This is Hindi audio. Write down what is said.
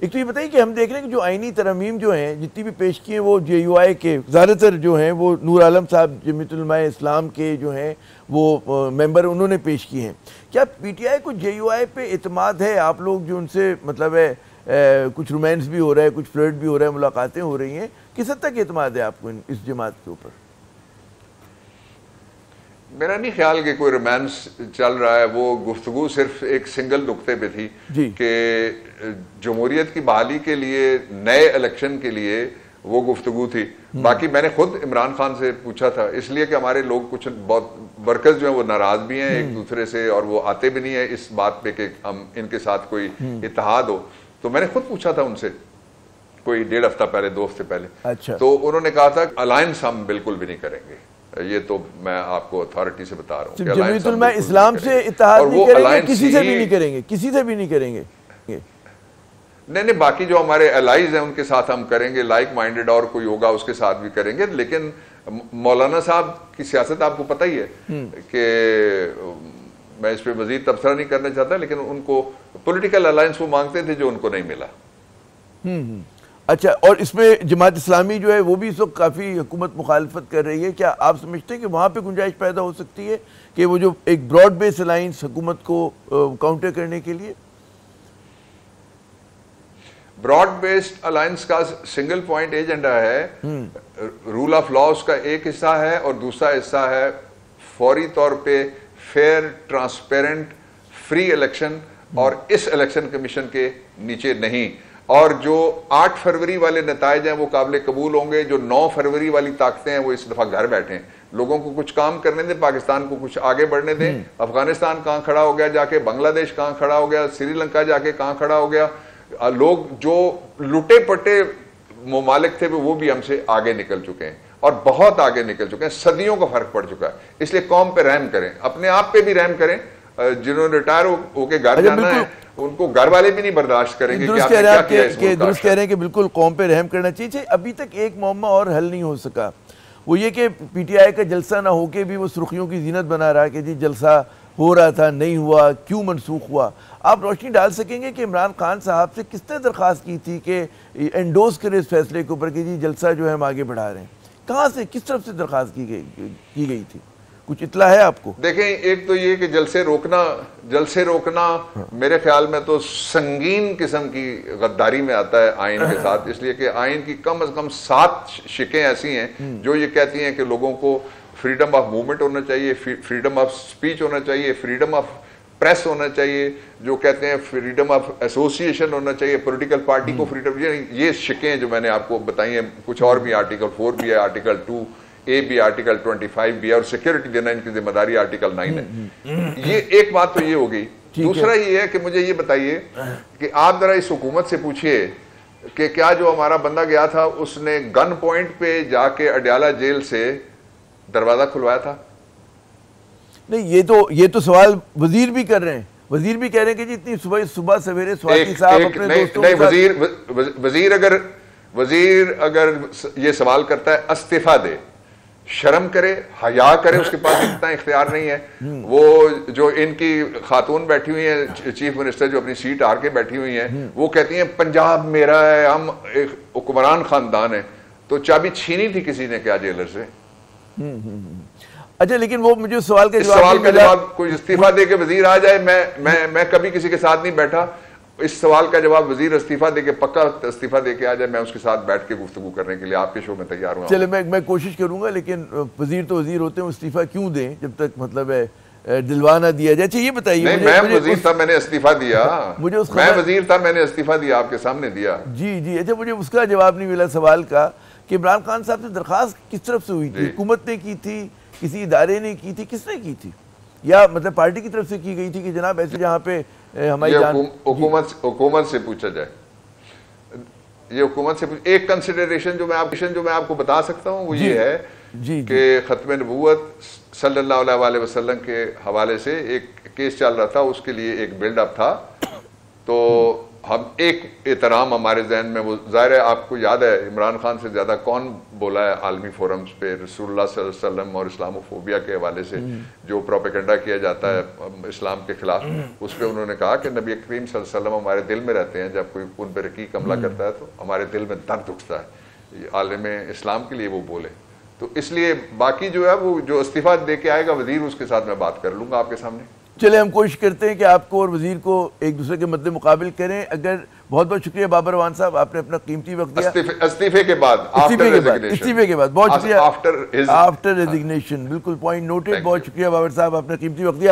एक तो ये बताइए कि हम देख रहे हैं कि जो आईनी तरमीम जो हैं जितनी भी पेश की हैं वो JUI के ज़्यादातर जो हैं वो नूर आलम साहब जमीयतुल उलमा इस्लाम के जो हैं वो मेंबर उन्होंने पेश की हैं। क्या PTI को JUI पे एतमाद है? आप लोग जो उनसे मतलब है कुछ रोमांस भी हो रहा है, कुछ फ्लर्ट भी हो रहा है, मुलाकातें हो रही हैं, किस हद तक एतमाद है आपको इस जमात के ऊपर? मेरा नहीं ख्याल कि कोई रोमांस चल रहा है। वो गुफ्तगू सिर्फ एक सिंगल नुक्ते पे थी कि जमहूरियत की बहाली के लिए नए इलेक्शन के लिए वो गुफ्तगू थी। बाकी मैंने खुद इमरान खान से पूछा था, इसलिए कि हमारे लोग कुछ बहुत वर्कर्स जो हैं वो नाराज भी हैं एक दूसरे से और वो आते भी नहीं है इस बात पे कि हम इनके साथ कोई इत्तेहाद हो। तो मैंने खुद पूछा था उनसे कोई 1.5 हफ्ता पहले, 2 हफ्ते पहले। अच्छा। तो उन्होंने कहा था अलायंस हम बिल्कुल भी नहीं करेंगे। ये तो मैं आपको अथॉरिटी से बता रहा हूँ। जमीयतुल उलमा इस्लाम से इत्तेहाद नहीं करेंगे, किसी से भी नहीं करेंगे, किसी से भी नहीं करेंगे। नहीं, बाकी जो हमारे एलाइज हैं उनके साथ हम करेंगे, लाइक माइंडेड और कोई होगा उसके साथ भी करेंगे। लेकिन मौलाना साहब की सियासत आपको पता ही है कि मैं इस पे मजीद तबसरा नहीं करना चाहता, लेकिन उनको पॉलिटिकल अलायंस वो मांगते थे जो उनको नहीं मिला। अच्छा, और इसमें जमात इस्लामी जो है वो भी इस वक्त काफ़ी हुकूमत मुखालफत कर रही है। क्या आप समझते हैं कि वहाँ पे गुंजाइश पैदा हो सकती है कि वो जो एक ब्रॉड बेस अलायंस हुकूमत को काउंटर करने के लिए? ब्रॉड बेस्ड अलायंस का सिंगल पॉइंट एजेंडा है, रूल ऑफ लॉ उसका एक हिस्सा है और दूसरा हिस्सा है फौरी तौर पे फेयर, ट्रांसपेरेंट, फ्री इलेक्शन और इस इलेक्शन कमीशन के नीचे नहीं। और जो 8 फरवरी वाले नतायज हैं वो काबिल कबूल होंगे। जो 9 फरवरी वाली ताकतें हैं वो इस दफा घर बैठे हैं। लोगों को कुछ काम करने दें, पाकिस्तान को कुछ आगे बढ़ने दें। अफगानिस्तान कहाँ खड़ा हो गया जाके, बांग्लादेश कहाँ खड़ा हो गया, श्रीलंका जाके कहाँ खड़ा हो गया। लोग जो लुटे पटे ममालिक थे वो भी हमसे आगे निकल चुके हैं और बहुत आगे निकल चुके हैं। सदियों का फर्क पड़ चुका है। इसलिए कौम पे रहम करें, अपने आप पे भी रहम करें। जिन्होंने रिटायर होके घर जाना है उनको घर वाले भी नहीं बर्दाश्त करेंगे कि आपने क्या किया इस मुल्क का। दुरुस्त कह रहे हैं कि बिल्कुल कौम पे रहम करना चाहिए। अभी तक एक मौमा और हल नहीं हो सका, वो ये कि PTI का जलसा ना होके भी वो सुर्खियों की जीनत बना रहा है कि जी जलसा हो रहा था, नहीं हुआ, क्यों मनसूख हुआ। आप रोशनी डाल सकेंगे कि इमरान खान साहब से किसने दरख्वास्त की थी कि एंडोज करें इस फैसले के ऊपर कि जी जलसा जो है हम आगे बढ़ा रहे हैं? कहाँ से, किस तरफ से दरख्वास्त की गई थी? कुछ इतला है आपको? देखें, एक तो ये कि जलसे रोकना मेरे ख्याल में तो संगीन किस्म की गद्दारी में आता है आइन के साथ। इसलिए कि आइन की कम से कम 7 शिकें ऐसी हैं जो ये कहती हैं कि लोगों को फ्रीडम ऑफ मूवमेंट होना चाहिए, फ्रीडम ऑफ स्पीच होना चाहिए, फ्रीडम ऑफ प्रेस होना चाहिए, जो कहते हैं फ्रीडम ऑफ एसोसिएशन होना चाहिए, पॉलिटिकल पार्टी को फ्रीडम। ये शिकें जो मैंने आपको बताई हैं, कुछ और भी आर्टिकल 4 भी है, आर्टिकल 2A भी, आर्टिकल 25 भी है और सिक्योरिटी देना इनकी जिम्मेदारी आर्टिकल 9 है। ये एक बात तो ये हो गई। दूसरा ये है कि मुझे ये बताइए कि आप जरा इस हुकूमत से पूछिए कि क्या जो हमारा बंदा गया था उसने गन पॉइंट पे जाके अडयाला जेल से दरवाजा खुलवाया था? नहीं, ये तो सवाल वजीर भी कर रहे हैं। वजीर भी कह रहे हैं कि जी इतनी सुबह सवेरे स्वाति साहब अपने दोस्तों के साथ। वजीर अगर ये सवाल करता है इस्तीफा दे, शर्म करे, हया करे, उसके पास इतना इख्तियार नहीं है। वो जो इनकी खातून बैठी हुई है चीफ मिनिस्टर, जो अपनी सीट हार के बैठी हुई है, वो कहती हैं पंजाब मेरा है, हम एक हुक्मरान खानदान है। तो चाबी छीनी थी किसी ने क्या जेलर से? अच्छा, लेकिन वो मुझे सवाल का जवाब कोई इस्तीफा दे के वजीर आ जाए। मैं कभी किसी के साथ नहीं बैठा। इस सवाल का जवाब वजीर इस्तीफा देके, पक्का इस्तीफा देके आ जाए, मैं उसके साथ बैठ के गुफ्तगू करने के लिए आपके शो में तैयार हूँ। चले, मैं कोशिश करूंगा, लेकिन वजीर तो वजीर होते हैं, इस्तीफा क्यों दें जब तक मतलब है दिलवाना दिया जाए। अच्छा, ये बताइए। मैं वजीर था, मैंने इस्तीफा दिया। मैं वजीर था, मैंने इस्तीफा दिया, आपके सामने दिया। जी। अच्छा, मुझे उसका जवाब नहीं मिला सवाल का कि इमरान खान साहब से दरख्वास्त किस तरफ से हुई थी? हुकूमत ने की थी, किसी इदारे ने की थी, किसने की थी? या मतलब पार्टी की तरफ से की गई थी कि जनाब ऐसे जहाँ पे हमारी हुकूमत से पूछा जाए? ये हुकूमत से एक कंसिडरेशन जो मैं आपको बता सकता हूँ वो ये है कि खत्म नबूवत सल्लल्लाहु अलैहि वसल्लम के हवाले से एक केस चल रहा था, उसके लिए एक बिल्डअप था। तो हम एक एहतराम हमारे जहन में, वो जाहिर है आपको याद है इमरान खान से ज्यादा कौन बोला है आलमी फोरम्स पे रसूलुल्लाह सल्लल्लाहु अलैहि वसल्लम और इस्लामोफोबिया के हवाले से जो प्रोपेगेंडा किया जाता है इस्लाम के खिलाफ, उस पर उन्होंने कहा कि नबी करीम सल्लल्लाहु अलैहि वसल्लम हमारे दिल में रहते हैं, जब कोई उन पर रकीक हमला करता है तो हमारे दिल में दर्द उठता है। आलम इस्लाम के लिए वो बोले, तो इसलिए बाकी जो है वो जो इस्तीफा दे के आएगा वजीर, उसके साथ मैं बात कर लूंगा आपके सामने। चले हम कोशिश करते हैं कि आपको और वजीर को एक दूसरे के मद्दे मुकाबिल करें। अगर बहुत बहुत शुक्रिया बाबर रवान साहब, आपने अपना कीमती वक्त दिया। इस्तीफे के बाद, इस्तीफे के बाद बहुत शुक्रिया, आफ्टर रेजिग्नेशन, बिल्कुल पॉइंट नोटेड। बहुत शुक्रिया बाबर साहब, आपने कीमती वक्त दिया।